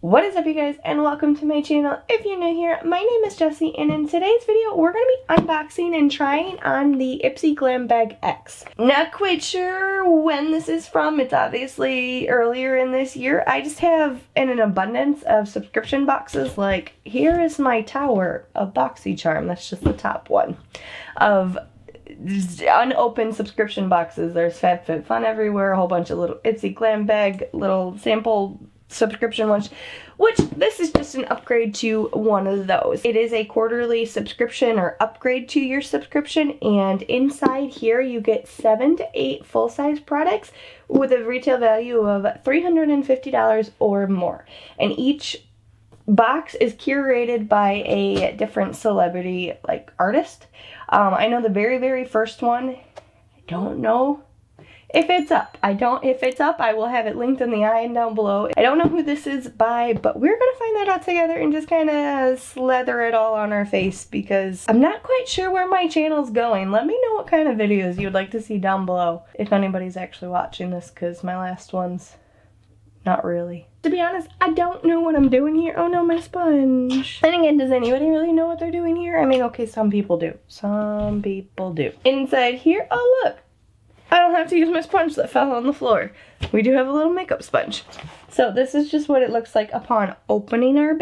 What is up, you guys, and welcome to my channel. If you're new here, my name is Jessi, and in today's video we're going to be unboxing and trying on the Ipsy Glam Bag X. Not quite sure when this is from. It's obviously earlier in this year. I just have an abundance of subscription boxes. Like, here is my tower of BoxyCharm. That's just the top one of unopened subscription boxes. There's FabFitFun everywhere, a whole bunch of little Ipsy Glam Bag little sample subscription ones, which this is just an upgrade to one of those. It is a quarterly subscription or upgrade to your subscription, and inside here you get 7 to 8 full-size products with a retail value of $350 or more, and each box is curated by a different celebrity, like artist. I know the very first one, I don't know if it's up. If it's up, I will have it linked in the eye down below. I don't know who this is by, but we're gonna find that out together and just kind of slather it all on our face because I'm not quite sure where my channel's going. Let me know what kind of videos you would like to see down below if anybody's actually watching this, because my last one's not really. To be honest, I don't know what I'm doing here. Oh no, my sponge. Then again, does anybody really know what they're doing here? I mean, okay, some people do. Some people do. Inside here, oh look, I don't have to use my sponge that fell on the floor. We do have a little makeup sponge. So this is just what it looks like upon opening our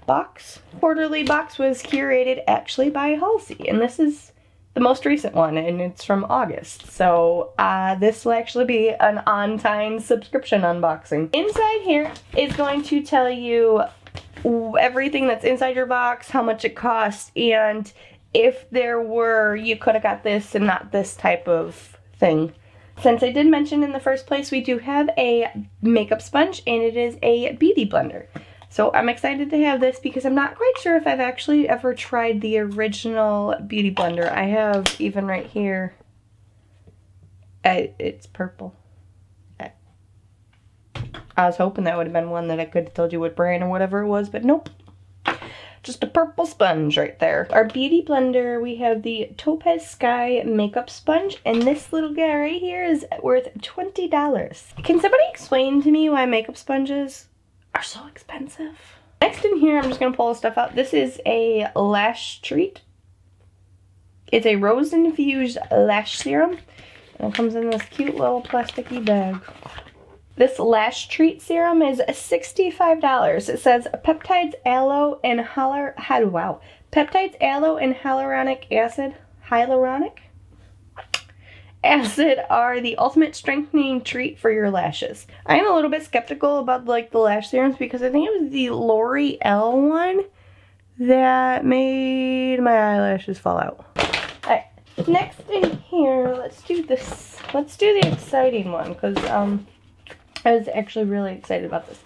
box. Quarterly box was curated actually by Halsey, and this is the most recent one, and it's from August. So this will actually be an on-time subscription unboxing. Inside here is going to tell you everything that's inside your box, how much it costs, and if there were, you could have got this and not this type of thing. Since I did mention in the first place, we do have a makeup sponge, and it is a beauty blender. So I'm excited to have this because I'm not quite sure if I've actually ever tried the original beauty blender. I have even right here, it's purple. I was hoping that would have been one that I could have told you what brand or whatever it was, but nope. Just a purple sponge right there. Our beauty blender, we have the Topaz Sky makeup sponge, and this little guy right here is worth $20. Can somebody explain to me why makeup sponges are so expensive? Next in here, I'm just gonna pull the stuff out. This is a Lash Treat. It's a rose-infused lash serum, and it comes in this cute little plasticky bag. This Lash Treat serum is $65. It says peptides, aloe, and peptides, aloe, and hyaluronic acid are the ultimate strengthening treat for your lashes. I am a little bit skeptical about like the lash serums because I think it was the L'Oreal one that made my eyelashes fall out. Alright, next in here, let's do this. Let's do the exciting one because I was actually really excited about this.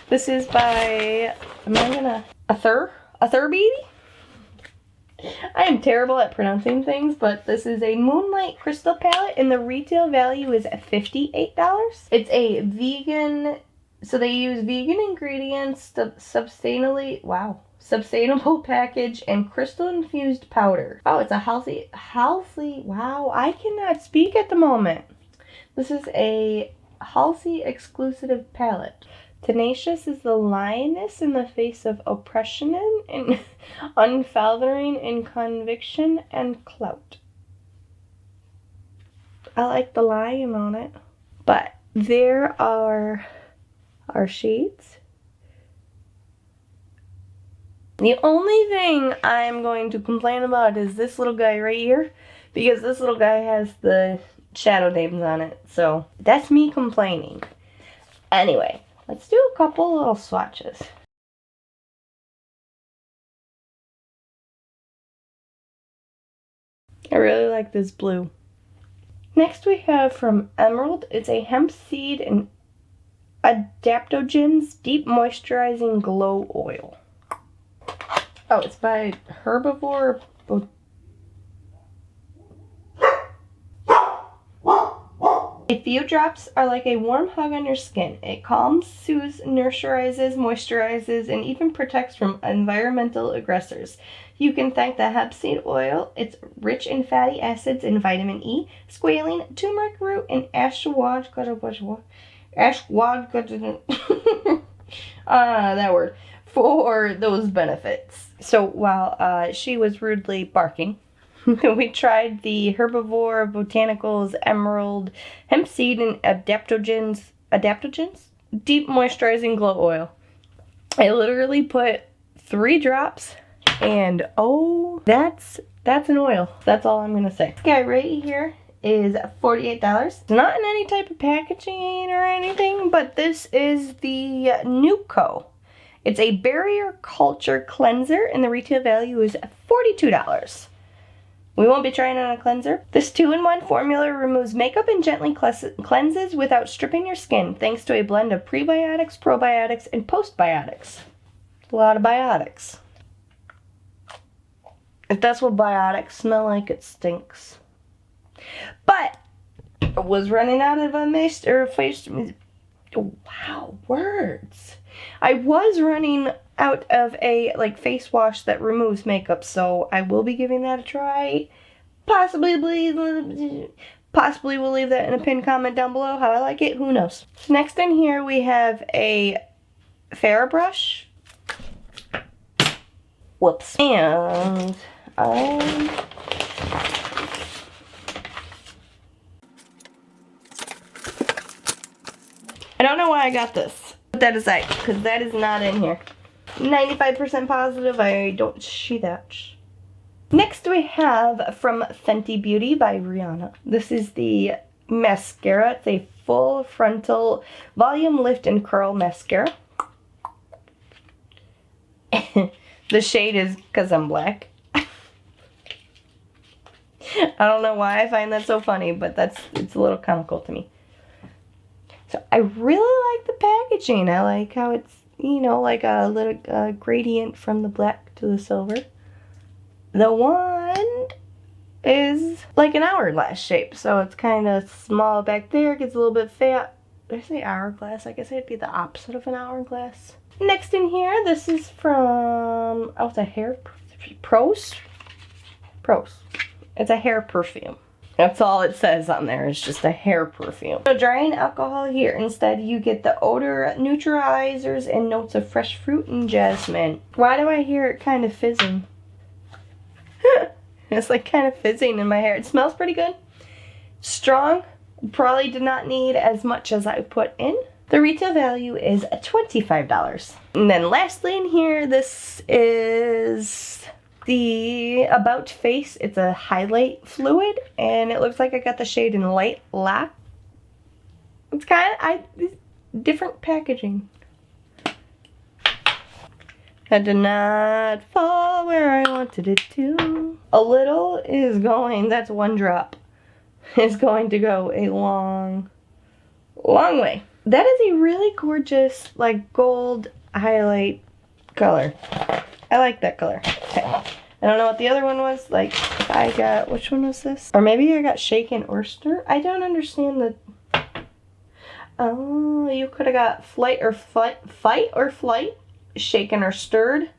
This is by, Baby? I am terrible at pronouncing things, but this is a Moonlight crystal palette, and the retail value is $58. It's a vegan, so they use vegan ingredients, sustainable package, and crystal infused powder. Oh, it's a Halsey, wow, I cannot speak at the moment. This is a Halsey exclusive palette. Tenacious is the lioness in the face of oppression and unfaltering in conviction and clout. I like the lion on it. But there are our shades. The only thing I'm going to complain about is this little guy right here, because this little guy has the shadow names on it, so that's me complaining. Anyway, let's do a couple little swatches. I really like this blue. Next we have from Emerald. It's a hemp seed and adaptogens deep moisturizing glow oil. Oh, it's by Herbivore. A few drops are like a warm hug on your skin. It calms, soothes, nurturizes, moisturizes, and even protects from environmental aggressors. You can thank the hemp seed oil. It's rich in fatty acids and vitamin E, squalene, turmeric root, and ashwagandha. that word, for those benefits. So while she was rudely barking, we tried the Herbivore Botanicals Emerald Hemp Seed and Adaptogens Deep Moisturizing Glow Oil. I literally put 3 drops, and oh, that's an oil. That's all I'm gonna say. This guy right here is $48. It's not in any type of packaging or anything, but this is the Nuco. It's a barrier culture cleanser, and the retail value is $42. We won't be trying on a cleanser. This 2-in-1 formula removes makeup and gently cleanses without stripping your skin, thanks to a blend of prebiotics, probiotics, and postbiotics. A lot of biotics. If that's what biotics smell like, it stinks. But I was running out of wow, words. I was running out of a face wash that removes makeup, so I will be giving that a try. Possibly we'll leave that in a pinned comment down below how I like it. Who knows? Next in here we have a Farrah brush. Whoops. And I don't know why I got this. Put that aside, because that is not in here. 95% positive I don't see that. Next we have from Fenty Beauty by Rihanna. This is the mascara. It's a full frontal volume lift and curl mascara. The shade is because I'm black. I don't know why I find that so funny, but it's a little comical to me. So I really like the packaging. I like how it's, you know, like a little gradient from the black to the silver. The wand is like an hourglass shape, so it's kind of small back there, gets a little bit fat. Did I say hourglass? I guess it'd be the opposite of an hourglass. Next in here, this is from, oh, it's a hair, Pros. It's a hair perfume. That's all it says on there. It's just a hair perfume. No drying alcohol here. Instead, you get the odor neutralizers and notes of fresh fruit and jasmine. Why do I hear it kind of fizzing? It's like kind of fizzing in my hair. It smells pretty good. Strong. Probably did not need as much as I put in. The retail value is $25. And then lastly in here, this is the About Face. It's a highlight fluid, and it looks like I got the shade in Light Lac. It's kind of different packaging. That did not fall where I wanted it to. A little is going, that's 1 drop, is going to go a long way. That is a really gorgeous, like, gold highlight color. I like that color. Okay. I don't know what the other one was. Like, I got, which one was this? Or maybe I got Shaken or Stir. I don't understand the, oh, you could have got Fight or Flight, Shaken or Stirred,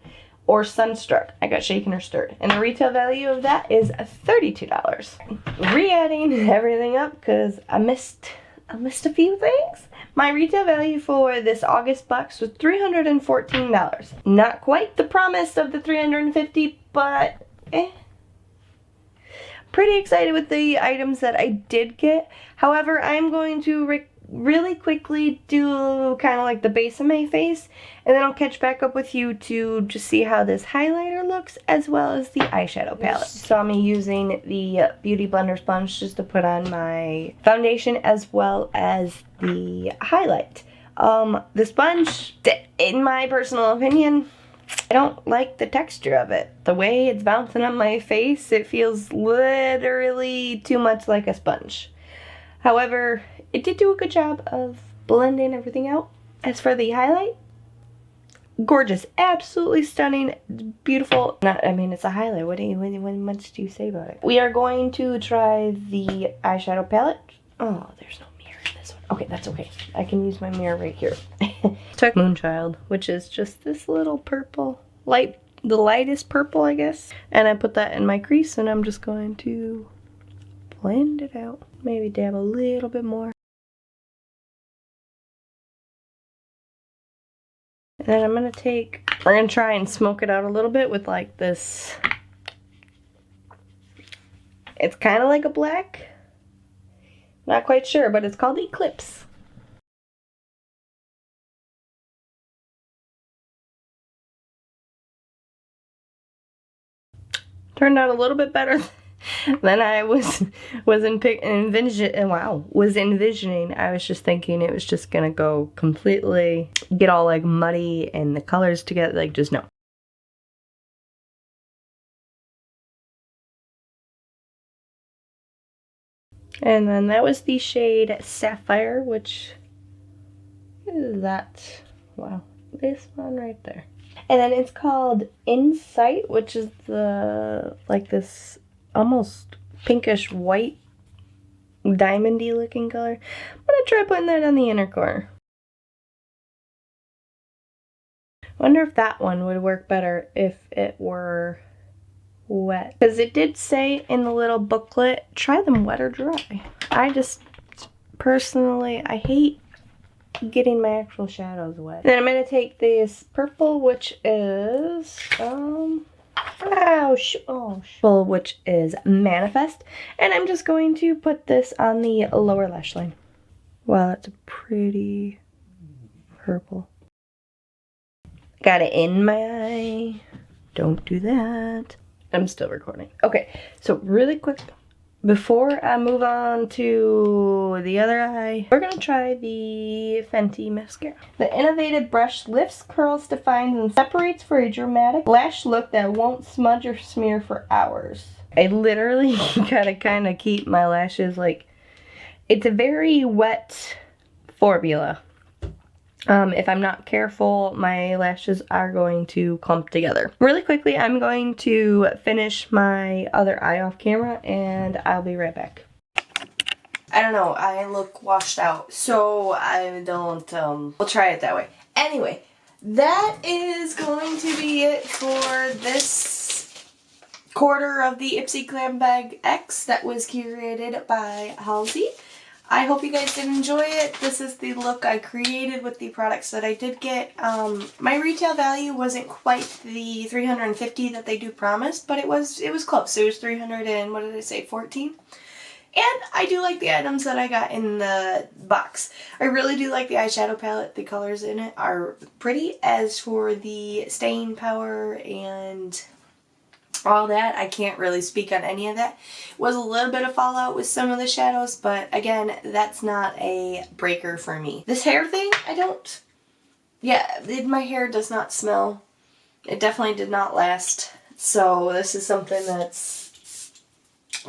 or Sunstruck. I got Shaken or Stirred. And the retail value of that is $32. Re-adding everything up because I missed a few things. My retail value for this August box was $314. Not quite the promise of the $350, but pretty excited with the items that I did get. However, I'm going to really quickly do kind of like the base of my face, and then I'll catch back up with you to just see how this highlighter looks as well as the eyeshadow palette. So I'm using the Beauty Blender sponge just to put on my foundation as well as the highlight. The sponge, in my personal opinion, I don't like the texture of it. The way it's bouncing on my face, it feels literally too much like a sponge. However, it did do a good job of blending everything out. As for the highlight, gorgeous, absolutely stunning, beautiful. I mean, it's a highlight. What much do you say about it? We are going to try the eyeshadow palette. Oh, there's no mirror in this one. Okay, that's okay. I can use my mirror right here. Took Moonchild, which is just this little purple, the lightest purple, I guess. And I put that in my crease, and I'm just going to blend it out. Maybe dab a little bit more. And then I'm gonna we're gonna try and smoke it out a little bit with like this. It's kind of like a black. Not quite sure, but it's called Eclipse. Turned out a little bit better than I was envisioning. I was just thinking it was just gonna go completely, get all like muddy and the colors together, like just no. And then that was the shade Sapphire, which is that, wow, this one right there. And then it's called Insight, which is the, like this almost pinkish white diamondy looking color. I'm gonna try putting that on the inner corner. Wonder if that one would work better if it were wet. Because it did say in the little booklet, try them wet or dry. I just, personally, I hate getting my actual shadows wet. Then I'm going to take this purple, which is, which is Manifest. And I'm just going to put this on the lower lash line. Wow, that's a pretty purple. Got it in my eye. Don't do that. I'm still recording. Okay, so really quick, before I move on to the other eye, we're gonna try the Fenty Mascara. The innovative brush lifts, curls, defines, and separates for a dramatic lash look that won't smudge or smear for hours. I literally gotta kind of keep my lashes like, it's a very wet formula. If I'm not careful, my lashes are going to clump together. Really quickly, I'm going to finish my other eye off camera and I'll be right back. I don't know, I look washed out, so I don't, we'll try it that way. Anyway, that is going to be it for this quarter of the Ipsy Glam Bag X that was curated by Halsey. I hope you guys did enjoy it. This is the look I created with the products that I did get. My retail value wasn't quite the $350 that they do promise, but it was close. It was 300 and what did I say, 14? And I do like the items that I got in the box. I really do like the eyeshadow palette. The colors in it are pretty. As for the staying power and all that, I can't really speak on any of that. Was a little bit of fallout with some of the shadows, but again, that's not a breaker for me. This hair thing, my hair does not smell. It definitely did not last. So this is something it's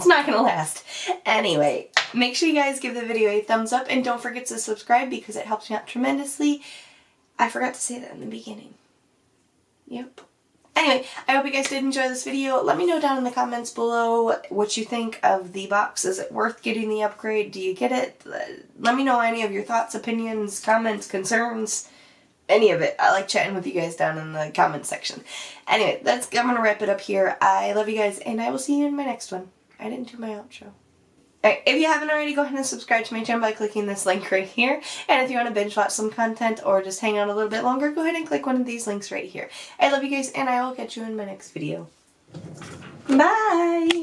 not gonna last. Anyway, make sure you guys give the video a thumbs up and don't forget to subscribe because it helps me out tremendously. I forgot to say that in the beginning. Yep. Anyway, I hope you guys did enjoy this video. Let me know down in the comments below what you think of the box. Is it worth getting the upgrade? Do you get it? Let me know any of your thoughts, opinions, comments, concerns, any of it. I like chatting with you guys down in the comments section. Anyway, I'm going to wrap it up here. I love you guys, and I will see you in my next one. I didn't do my outro. Alright, if you haven't already, go ahead and subscribe to my channel by clicking this link right here. And if you want to binge watch some content or just hang out a little bit longer, go ahead and click one of these links right here. I love you guys, and I will catch you in my next video. Bye!